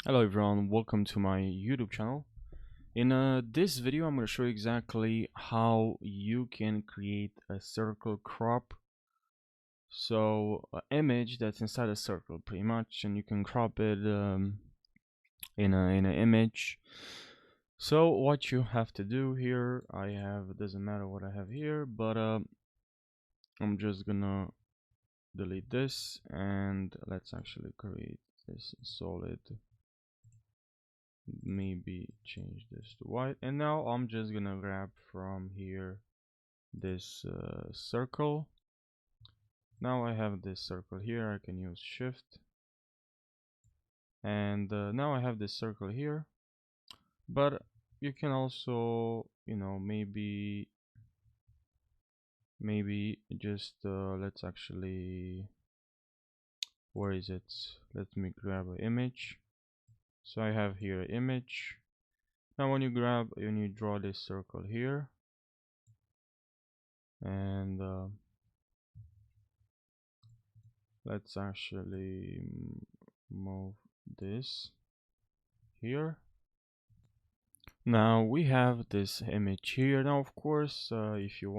Hello everyone, welcome to my YouTube channel. In this video I'm going to show you exactly how you can create a circle crop. So an image that's inside a circle pretty much, and you can crop it in an image. So what you have to do here, it doesn't matter what I have here, but I'm just gonna delete this and let's actually create this solid. Maybe change this to white, and now I'm just gonna grab from here this circle. Now I have this circle here. I can use shift, and now I have this circle here, but you can also, maybe just let's actually, where is it? Let me grab an image. So I have here an image. Now when you draw this circle here, and let's actually move this here. Now we have this image here. Now of course, if you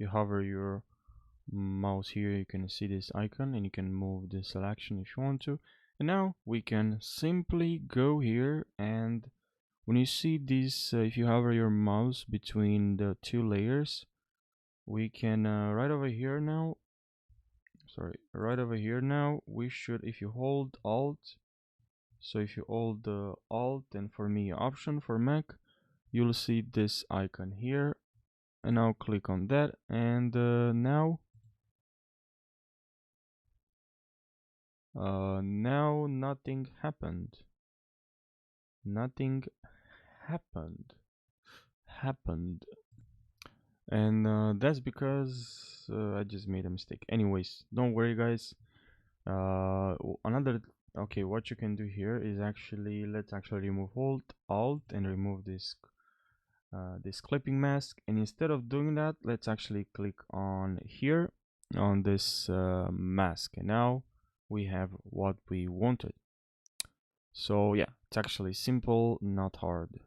hover your mouse here, you can see this icon and you can move the selection if you want to. And now we can simply go here, and when you see this, if you hover your mouse between the two layers, we can right over here now, we should, if you hold alt, so if you hold the alt and for me option for Mac, you'll see this icon here, and now click on that, and now nothing happened, and that's because I just made a mistake. Anyways, don't worry guys. Another, okay, what you can do here is actually, let's actually remove alt and remove this clipping mask, and instead of doing that, let's actually click on here on this mask, and now we have what we wanted. So yeah, it's actually simple, not hard.